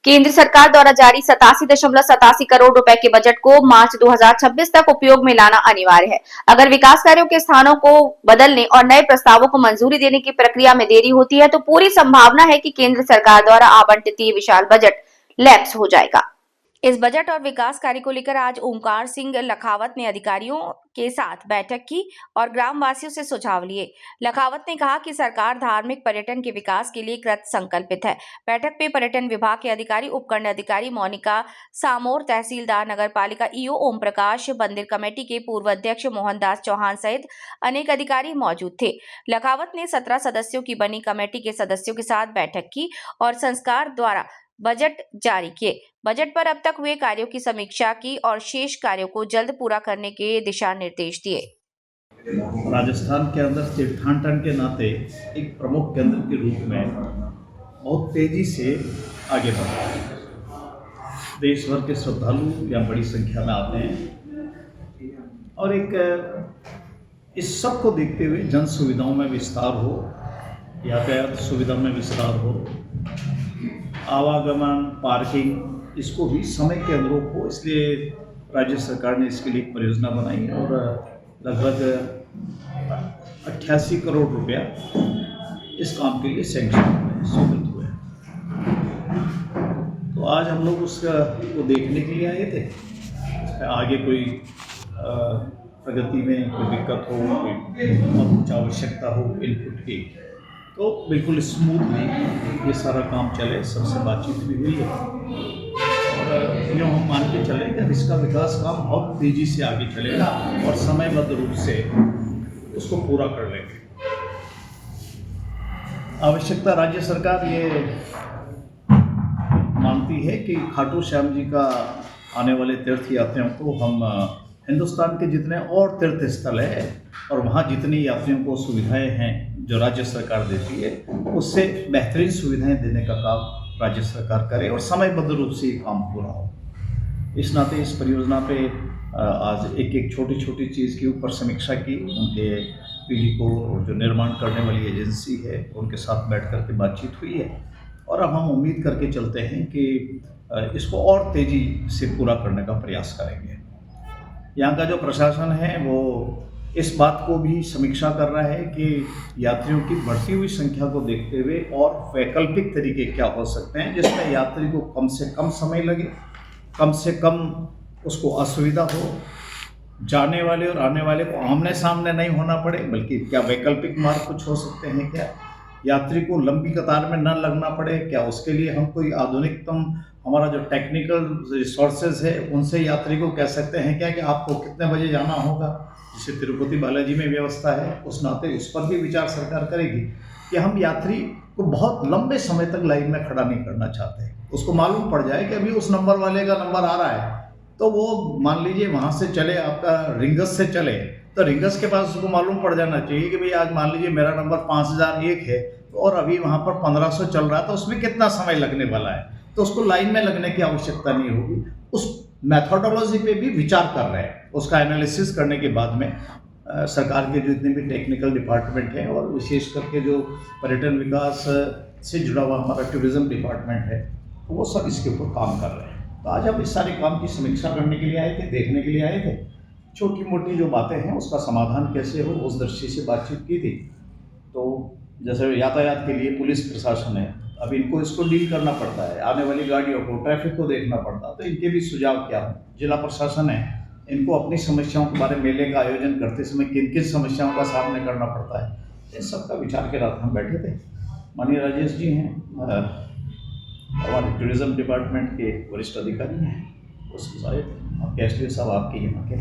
केंद्र सरकार द्वारा जारी 87.87 करोड़ रुपए के बजट को मार्च 2026 तक उपयोग में लाना अनिवार्य है। अगर विकास कार्यों के स्थानों को बदलने और नए प्रस्तावों को मंजूरी देने की प्रक्रिया में देरी होती है तो पूरी संभावना है कि केंद्र सरकार द्वारा आवंटित ये विशाल बजट लैप्स हो जाएगा। इस बजट और विकास कार्य को लेकर आज ओमकार सिंह लखावत ने अधिकारियों के साथ बैठक की और ग्रामवासियों से सुझाव लिए। लखावत ने कहा कि सरकार धार्मिक पर्यटन के विकास के लिए कृत संकल्पित है। बैठक में पर्यटन विभाग के अधिकारी, उपखंड अधिकारी मोनिका सामोर, तहसीलदार, नगरपालिका ईओ ओम प्रकाश, मंदिर कमेटी के पूर्व अध्यक्ष मोहनदास चौहान सहित अनेक अधिकारी मौजूद थे। लखावत ने 17 सदस्यों की बनी कमेटी के सदस्यों के साथ बैठक की और संस्कार द्वारा बजट जारी किए। बजट पर अब तक हुए कार्यों की समीक्षा की और शेष कार्यों को जल्द पूरा करने के दिशा निर्देश दिए। राजस्थान के अंदर तीर्थाटन के नाते एक प्रमुख केंद्र के रूप में बहुत तेजी से आगे बढ़ रहा है। देश भर के श्रद्धालु यहाँ बड़ी संख्या में आते हैं और इस सब को देखते हुए जन सुविधाओं में विस्तार हो, यातायात सुविधा में विस्तार हो, आवागमन, पार्किंग, इसको भी समय के अनुरूप हो, इसलिए राज्य सरकार ने इसके लिए एक परियोजना बनाई और लगभग 88 करोड़ रुपया इस काम के लिए सैंक्शन स्वीकृत हुए। तो आज हम लोग उसको देखने के लिए आए थे। उसमें आगे कोई प्रगति में कोई दिक्कत हो, कोई कुछ आवश्यकता हो इनपुट की, तो बिल्कुल स्मूथली ये सारा काम चले, सबसे बातचीत भी हुई है और जो हम मान के चले कि इसका विकास काम बहुत तेज़ी से आगे चलेगा और समयबद्ध रूप से उसको पूरा कर लेंगे। आवश्यकता राज्य सरकार ये मानती है कि खाटू श्याम जी का आने वाले तीर्थ यात्रियों को हम हिंदुस्तान के जितने और तीर्थ स्थल है और वहाँ जितनी यात्रियों को सुविधाएं हैं जो राज्य सरकार देती है, उससे बेहतरीन सुविधाएं देने का काम राज्य सरकार करे और समयबद्ध रूप से ये काम पूरा हो। इस नाते इस परियोजना पे आज एक छोटी छोटी चीज़ के ऊपर समीक्षा की। उनके पीढ़ी को और जो निर्माण करने वाली एजेंसी है उनके साथ बैठ कर के बातचीत हुई है और अब हम उम्मीद करके चलते हैं कि इसको और तेज़ी से पूरा करने का प्रयास करेंगे। यहाँ का जो प्रशासन है वो इस बात को भी समीक्षा कर रहा है कि यात्रियों की बढ़ती हुई संख्या को देखते हुए और वैकल्पिक तरीके क्या हो सकते हैं जिसमें यात्री को कम से कम समय लगे, कम से कम उसको असुविधा हो, जाने वाले और आने वाले को आमने सामने नहीं होना पड़े, बल्कि क्या वैकल्पिक मार्ग कुछ हो सकते हैं, क्या यात्री को लंबी कतार में न लगना पड़े, क्या उसके लिए हम कोई आधुनिकतम हमारा जो टेक्निकल रिसोर्सेज है उनसे यात्री को कह सकते हैं क्या कि आपको कितने बजे जाना होगा, जैसे तिरुपति बालाजी में व्यवस्था है, उस नाते उस पर भी विचार सरकार करेगी कि हम यात्री को बहुत लंबे समय तक लाइन में खड़ा नहीं करना चाहते। उसको मालूम पड़ जाए कि अभी उस नंबर वाले का नंबर आ रहा है तो वो मान लीजिए वहाँ से चले, आपका रिंगस से चले तो रिंगस के पास उसको मालूम पड़ जाना चाहिए कि भाई आज मान लीजिए मेरा नंबर 5001 है और अभी वहाँ पर 1500 चल रहा है तो उसमें कितना समय लगने वाला है, तो उसको लाइन में लगने की आवश्यकता नहीं होगी। उस मैथोडोलॉजी पे भी विचार कर रहे हैं। उसका एनालिसिस करने के बाद में सरकार के जितने भी टेक्निकल डिपार्टमेंट हैं और विशेष करके जो पर्यटन विकास से जुड़ा हुआ हमारा टूरिज्म डिपार्टमेंट है वो सब इसके ऊपर काम कर रहे हैं। तो आज हम इस सारे काम की समीक्षा करने के लिए आए थे, देखने के लिए आए थे। छोटी मोटी जो बातें हैं उसका समाधान कैसे हो उस दृष्टि से बातचीत की थी। तो जैसे यातायात के लिए पुलिस प्रशासन है, अब इनको इसको डील करना पड़ता है, आने वाली गाड़ियों को, ट्रैफिक को देखना पड़ता है, तो इनके भी सुझाव क्या हो। जिला प्रशासन है, इनको अपनी समस्याओं के बारे में मेले का आयोजन करते समय किन किन समस्याओं का सामना करना पड़ता है, इन सब का विचार के साथ हम बैठे थे। माननीय राजेश जी हैं हमारे टूरिज्म डिपार्टमेंट के वरिष्ठ अधिकारी हैं, उसके सारे और कैशलेट साहब आपके यहाँ के,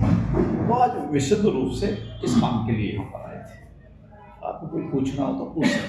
तो आज विशुद्ध रूप से इस काम के लिए यहाँ पर आए थे। आपको कोई पूछना हो तो पूछ सकते हैं।